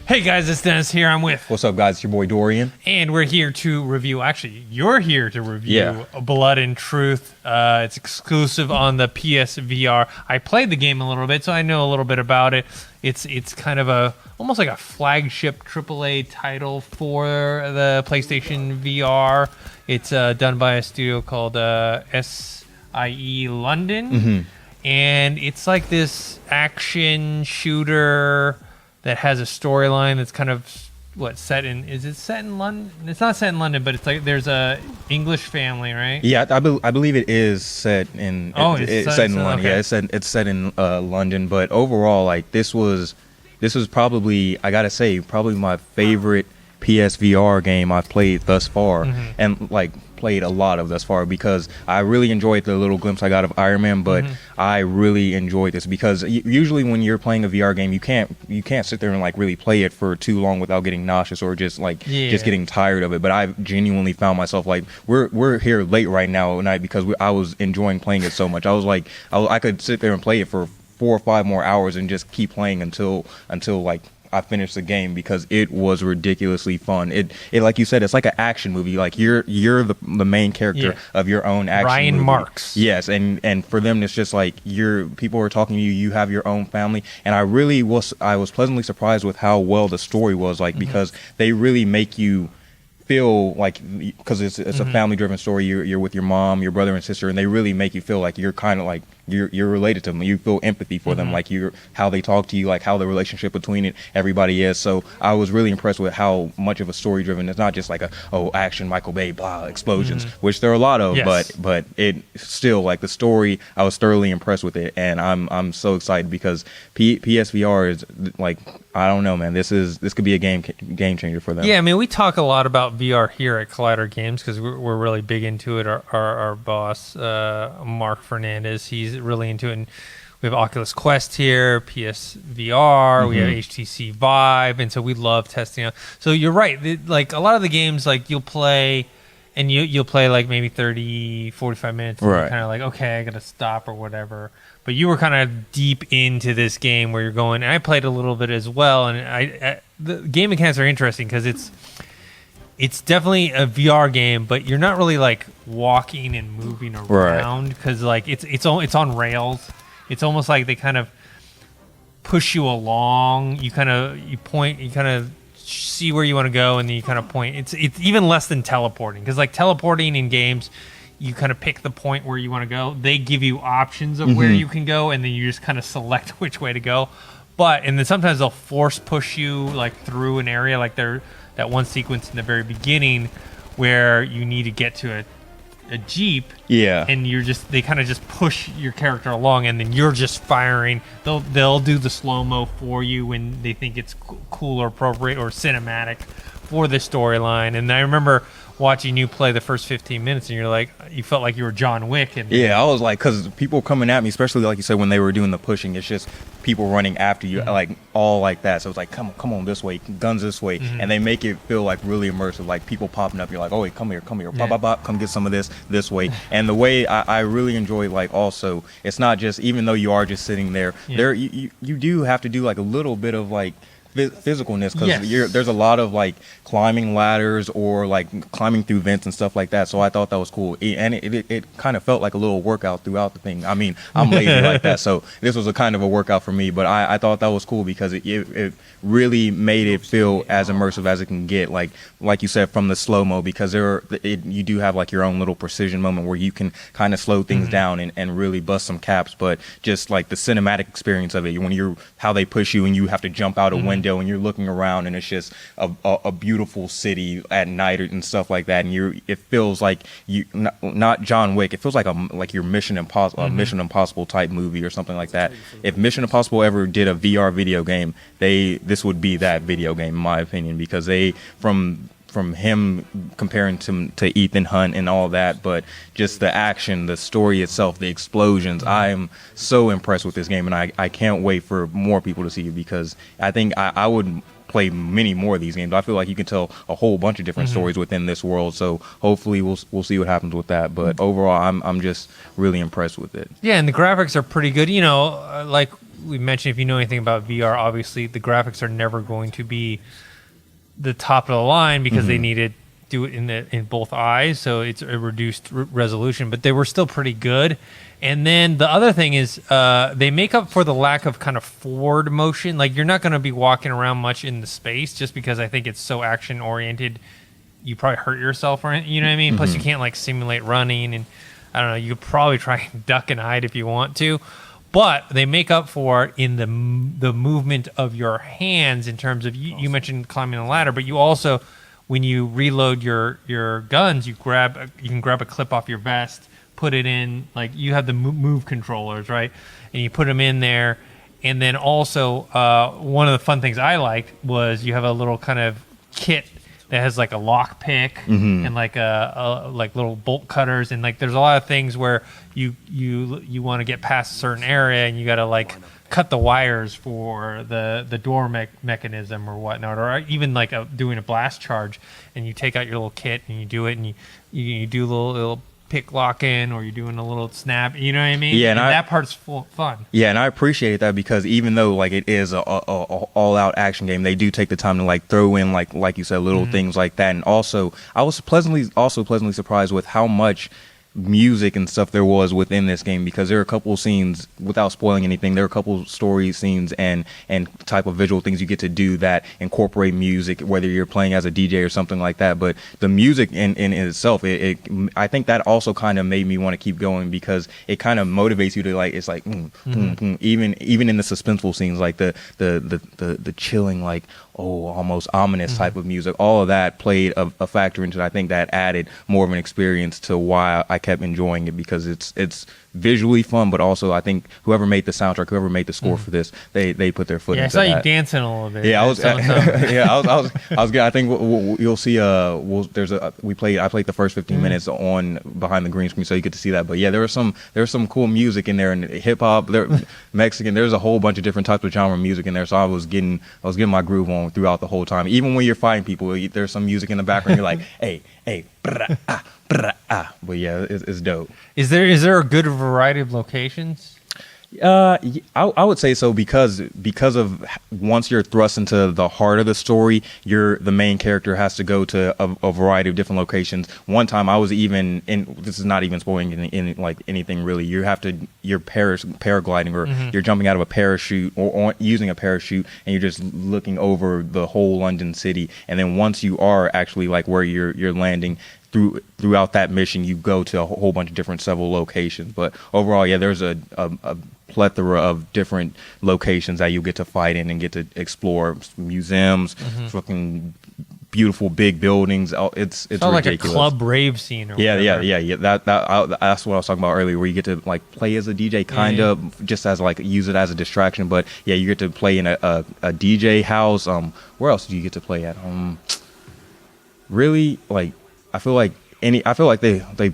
Hey guys, it's Dennis here. I'm with. What's up, guys? It's your boy Dorian. And we're here to review. Actually, you're here to review Blood and Truth. It's exclusive on the PSVR. I played the game a little bit, so I know a little bit about it. It's kind of almost like a flagship AAA title for the PlayStation VR. It's done by a studio called SIE London, and it's like this action shooter that has a storyline that's kind of set in London? It's not set in London, but it's like there's a English family, right? Yeah, I believe it is set in. It's set in London. Okay. Yeah, it's set in London. But overall, like this was probably, I gotta say, probably my favorite PSVR game I've played thus far, and like played a lot of thus far, because I really enjoyed the little glimpse I got of Iron Man, but I really enjoyed this because usually when you're playing a VR game, you can't sit there and like really play it for too long without getting nauseous or just getting tired of it. But I genuinely found myself like we're here late right now at night because I was enjoying playing it so much. I was like I could sit there and play it for 4 or 5 more hours and just keep playing until like I finished the game, because it was ridiculously fun. It like you said, it's like an action movie. Like you're the main character of your own action Ryan movie. Marks. Yes, and for them it's just like people are talking to you. You have your own family, and I was pleasantly surprised with how well the story was. Like because they really make you feel like, because it's a family driven story. You're with your mom, your brother and sister, and they really make you feel like you're kind of like you're related to them. You feel empathy for them, like how they talk to you, like how the relationship between everybody is. So I was really impressed with how much of a story driven. It's not just like action, Michael Bay, blah, explosions, which there are a lot of, but it still, like the story, I was thoroughly impressed with it, and I'm so excited because PSVR is like, I don't know, man. This could be a game changer for them. Yeah, I mean, we talk a lot about VR here at Collider Games because we're really big into it. Our boss, Mark Fernandez, he's really into it. And we have Oculus Quest here, PSVR, we have HTC Vive, and so we love testing out. So you're right. Like a lot of the games, like you'll play, and you'll play like maybe 30, 45 minutes, and you're kind of like, okay, I got to stop or whatever. But you were kind of deep into this game where you're going, and I played a little bit as well, and the game mechanics are interesting because it's definitely a VR game, but you're not really like walking and moving around because like it's on rails. It's almost like they kind of push you along. You point, you kind of see where you want to go, and then you kind of point. It's even less than teleporting, because like teleporting in games, you kind of pick the point where you want to go. They give you options of where you can go, and then you just kind of select which way to go. And then sometimes they'll force push you like through an area, like that one sequence in the very beginning where you need to get to a Jeep. Yeah. And they kind of just push your character along, and then you're just firing. They'll do the slow-mo for you when they think it's cool or appropriate or cinematic for the storyline. And I remember watching you play the first 15 minutes, and you felt like you were John Wick. And I was like, because people coming at me, especially like you said, when they were doing the pushing, it's just people running after you, like all like that. So it's like, come on this way, guns this way, and they make it feel like really immersive, like people popping up. You're like, oh wait, come here, bop, bop, bop, come get some of this way. And the way I really enjoy, like also, it's not just, even though you are just sitting there, you do have to do like a little bit of like physicalness, because there's a lot of like climbing ladders or like climbing through vents and stuff like that. So I thought that was cool, and it kind of felt like a little workout throughout the thing. I mean, I'm lazy like that, so this was a kind of a workout for me, but I thought that was cool because it really made it feel as immersive as it can get, like you said, from the slow-mo, because you do have like your own little precision moment where you can kind of slow things down and really bust some caps. But just like the cinematic experience of it, when how they push you and you have to jump out a window and you're looking around, and it's just a beautiful city at night and stuff like that, and it feels like not John Wick, it feels like your Mission Impossible type movie or something like that. If Mission Impossible ever did a VR video game, this would be that video game in my opinion, because from him comparing to Ethan Hunt and all that, but just the action, the story itself, the explosions. I am so impressed with this game, and I can't wait for more people to see it, because I think I would play many more of these games. I feel like you can tell a whole bunch of different stories within this world, so hopefully we'll see what happens with that. But overall, I'm just really impressed with it. Yeah, and the graphics are pretty good. Like we mentioned, if you know anything about VR, obviously the graphics are never going to be the top of the line because they needed do it in both eyes, so it's a reduced resolution, but they were still pretty good. And then the other thing is they make up for the lack of kind of forward motion. Like, you're not going to be walking around much in the space just because I think it's so action oriented. You probably hurt yourself, or you know what I mean. Plus, you can't like simulate running, and I don't know. You could probably try and duck and hide if you want to. But they make up for it in the movement of your hands in terms of you mentioned climbing the ladder, but you also, when you reload your guns, you can grab a clip off your vest, put it in, like you have the move controllers, right? And you put them in there. And then also one of the fun things I liked was you have a little kind of kit that has like a lock pick and like a like little bolt cutters, and like there's a lot of things where you want to get past a certain area and you got to like cut the wires for the door mechanism or whatnot, or even like doing a blast charge, and you take out your little kit and you do it, and you do a little pick lock in, or you're doing a little snap, you know what I mean? Yeah, and that part's fun. Yeah, and I appreciate that, because even though like it is a all out action game, they do take the time to like throw in like you said, little things like that. And also, I was pleasantly surprised with how much music and stuff there was within this game, because there are a couple of scenes, without spoiling anything, there are a couple of story scenes and type of visual things you get to do that incorporate music, whether you're playing as a DJ or something like that. But the music in itself, I think that also kind of made me want to keep going, because it kind of motivates you to like, it's like even in the suspenseful scenes, like the chilling, like almost ominous type of music, all of that played a factor into it. I think that added more of an experience to why I kept enjoying it, because it's visually fun, but also I think whoever made the soundtrack, whoever made the score for this, they put their foot into that. I saw you dancing a little bit. Yeah, I was good. I think you'll see. I played the first 15 minutes on behind the green screen, so you get to see that. But yeah, there was some cool music in there, and hip hop, Mexican. There's a whole bunch of different types of genre music in there, so I was getting my groove on throughout the whole time. Even when you're fighting people, there's some music in the background. You're like, hey, brah, ah, brah, ah. But yeah, it's dope. Is there a good variety of locations? I would say so, because of once you're thrust into the heart of the story, the main character has to go to a variety of different locations. One time I was even in, this is not even spoiling in like anything really, you're paragliding, or you're jumping out of a parachute or using a parachute, and you're just looking over the whole London city. And then once you are actually like where you're landing, throughout that mission, you go to a whole bunch of several locations. But overall, yeah, there's a plethora of different locations that you get to fight in and get to explore. Museums, fucking beautiful big buildings. It's ridiculous. Like a club rave scene. Or yeah. That's what I was talking about earlier, where you get to like play as a DJ, kind of just as like use it as a distraction. But yeah, you get to play in a DJ house. Where else do you get to play at? Really, like, I feel like they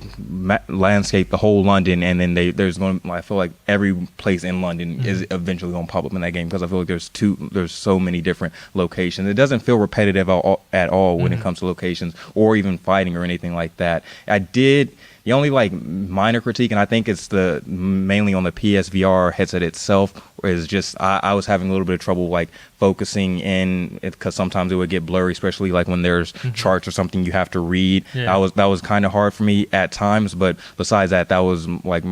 landscape the whole London, and then I feel like every place in London is eventually going to pop up in that game, because I feel like there's so many different locations. It doesn't feel repetitive at all when it comes to locations or even fighting or anything like that. The only like minor critique, and I think it's mainly on the PSVR headset itself, is just I was having a little bit of trouble like focusing in, because sometimes it would get blurry, especially like when there's charts or something you have to read. Yeah. That was kind of hard for me at times, but besides that was like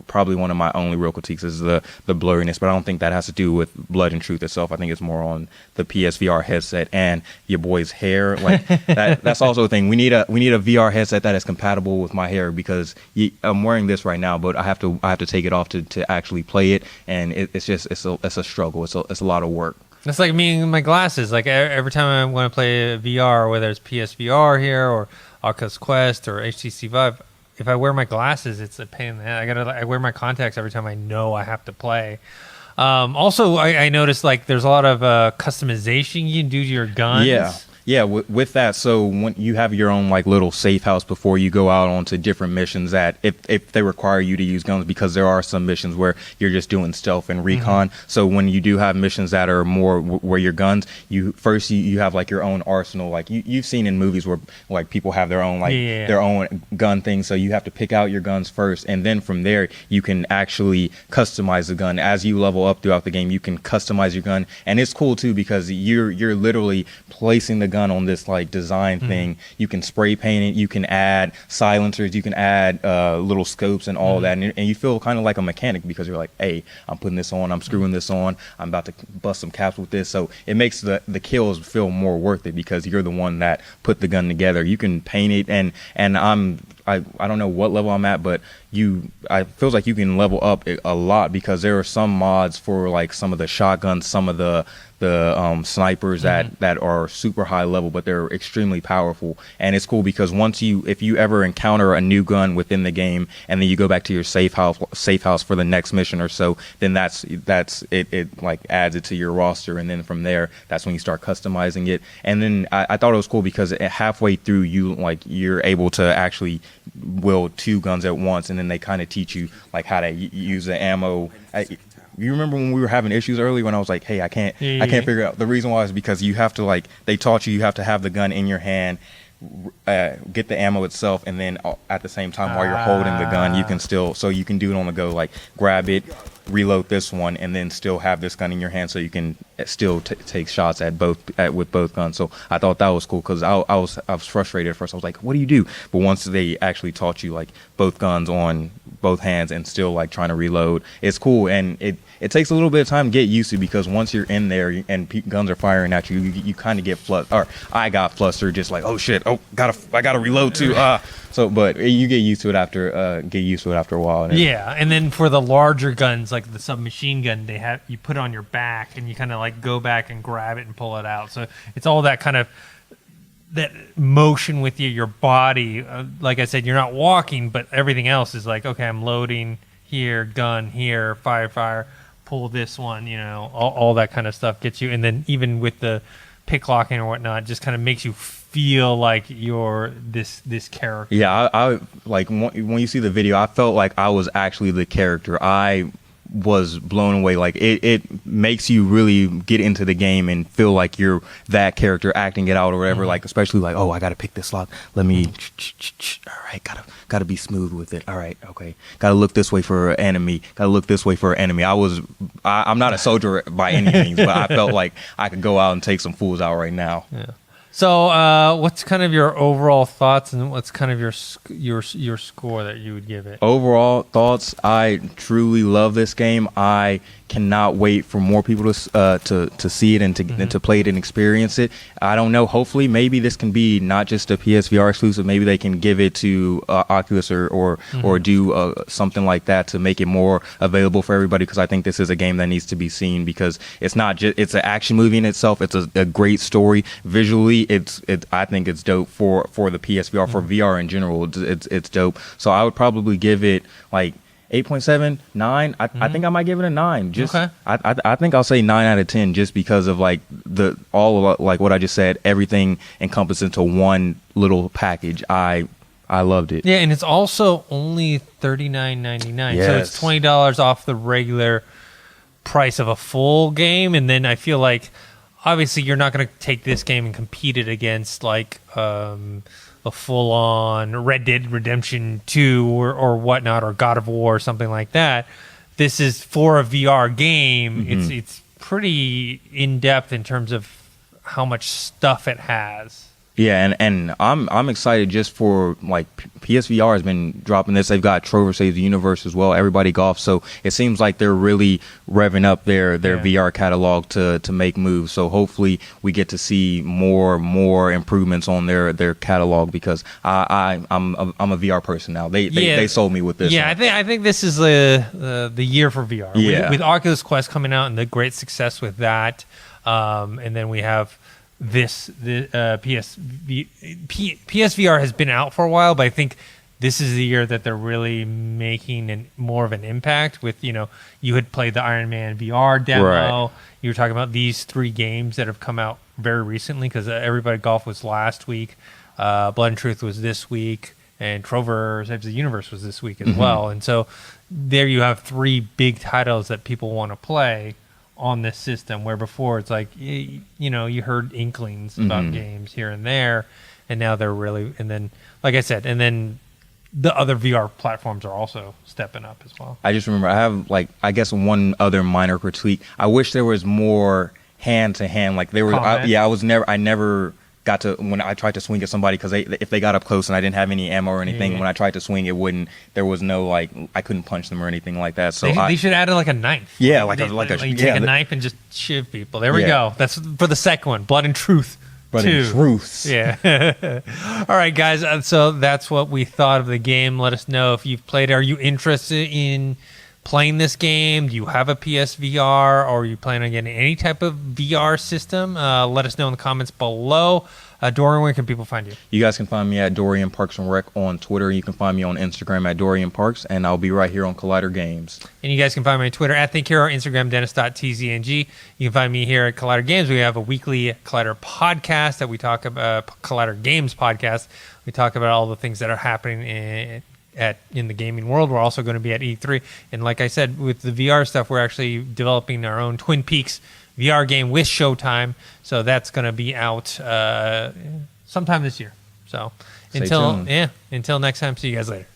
probably one of my only real critiques is the blurriness. But I don't think that has to do with Blood and Truth itself. I think it's more on the PSVR headset and your boy's hair. Like that's also a thing. We need a VR headset that is compatible with my hair, because I'm wearing this right now, but I have to take it off to actually play it, and it's a struggle. It's a lot of work. That's like me and my glasses. Like every time I want to play VR, whether it's PSVR here or Oculus Quest or HTC Vive, if I wear my glasses, it's a pain in the head. I wear my contacts every time I know I have to play. Also, I noticed like there's a lot of customization you can do to your guns. Yeah, with that, so when you have your own like little safe house before you go out onto different missions, that if they require you to use guns, because there are some missions where you're just doing stealth and recon. So when you do have missions that are more where your guns, you have like your own arsenal, like you've seen in movies where like people have their own their own gun thing. So you have to pick out your guns first, and then from there you can actually customize the gun. As you level up throughout the game, you can customize your gun, and it's cool too because you're literally placing the gun on this like design thing. You can spray paint it, you can add silencers, you can add little scopes and all that, and you feel kind of like a mechanic because you're like, hey, I'm putting this on, I'm screwing this on, I'm about to bust some caps with this. So it makes the kills feel more worth it because you're the one that put the gun together. You can paint it, and I don't know what level I'm at, but I feels like you can level up a lot because there are some mods for like some of the shotguns, some of the snipers that are super high level, but they're extremely powerful. And it's cool because if you ever encounter a new gun within the game and then you go back to your safe house for the next mission or so, then that's it like adds it to your roster, and then from there that's when you start customizing it. And then I thought it was cool because halfway through you're able to actually wield two guns at once, and then they kind of teach you like how to use the ammo. You remember when we were having issues earlier when I was like, hey, I can't figure out. The reason why is because you have to they taught you have to have the gun in your hand, get the ammo itself, and then at the same time while you're holding the gun, you can do it on the go, like grab it, reload this one, and then still have this gun in your hand so you can still take shots with both guns. So I thought that was cool because I was frustrated at first. I was like, what do you do? But once they actually taught you like both guns on both hands and still like trying to reload, it's cool. And it takes a little bit of time to get used to because once you're in there and guns are firing at you, you kind of get flustered. Or I got flustered, just like, oh shit, I gotta reload too. But you get used to it after a while. Yeah, and then for the larger guns like the submachine gun, you put it on your back and you kind of like go back and grab it and pull it out. So it's all that kind of that motion with your body. Like I said, you're not walking, but everything else is like, okay, I'm loading here, gun here, fire, pull this one, all that kind of stuff gets you. And then even with the pick locking or whatnot, just kind of makes you feel like you're this character. Yeah, I like when you see the video, I felt like I was actually the character. I was blown away. Like it makes you really get into the game and feel like you're that character acting it out or whatever. Like especially like, oh, I gotta pick this lock, let me all right, gotta be smooth with it. All right, okay, gotta look this way for an enemy, I'm not a soldier by any means, but I felt like I could go out and take some fools out right now. Yeah. So, what's kind of your overall thoughts, and what's kind of your score that you would give it? Overall thoughts, I truly love this game. I cannot wait for more people to see it and to play it and experience it. I don't know. Hopefully, maybe this can be not just a PSVR exclusive. Maybe they can give it to Oculus or do something like that to make it more available for everybody. Because I think this is a game that needs to be seen because it's not just it's an action movie in itself. It's a great story visually. I think it's dope for the PSVR for VR in general. It's dope. So I would probably give it like 8.7, 9. I think I might give it a 9. Just okay. I think I'll say 9 out of 10 just because of like like what I just said, everything encompassed into one little package. I loved it. Yeah, and it's also only $39.99. Yes. So it's $20 off the regular price of a full game. And then I feel like obviously you're not going to take this game and compete it against like a full-on Red Dead Redemption 2 or whatnot, or God of War or something like that. This is for a VR game. It's pretty in-depth in terms of how much stuff it has. Yeah, and I'm excited just for like PSVR has been dropping this. They've got Trover Saves the Universe as well, Everybody Golf. So it seems like they're really revving up their VR catalog to make moves. So hopefully we get to see more improvements on their catalog because I'm a VR person now. They sold me with this. Yeah, I think this is the year for VR. Yeah. With Oculus Quest coming out and the great success with that, and then we have. PSVR has been out for a while, but I think this is the year that they're really making more of an impact with, you had played the Iron Man VR demo. Right. You were talking about these 3 games that have come out very recently because Everybody Golf was last week. Blood and Truth was this week. And Trover Saves the Universe was this week as well. And so there you have 3 big titles that people want to play on this system, where before it's like, you heard inklings about games here and there. And now they're really, and then, like I said, and then the other VR platforms are also stepping up as well. I just remember I have I guess one other minor critique. I wish there was more hand to hand. Like there was, I never got to, when I tried to swing at somebody, because if they got up close and I didn't have any ammo or anything, when I tried to swing, there was no I couldn't punch them or anything like that. So they should add a knife. Yeah, you take a knife and just shiv people. There we go. That's for the second one, Blood and Truth. Blood and Truth. Yeah. All right, guys. So that's what we thought of the game. Let us know if you've played it. Are you interested in playing this game? Do you have a PSVR, or are you planning on getting any type of VR system? Let us know in the comments below. Dorian, where can people find you? You guys can find me at Dorian Parks and Rec on Twitter. You can find me on Instagram at Dorian Parks, and I'll be right here on Collider Games. And you guys can find me on Twitter at ThinkHero, Instagram Dennis.tzng. You can find me here at Collider Games. We have a weekly Collider podcast that we talk about, Collider Games podcast. We talk about all the things that are happening in the gaming world. We're also going to be at E3. And like I said, with the VR stuff, we're actually developing our own Twin Peaks VR game with Showtime. So that's going to be out sometime this year. So until next time, see you guys later.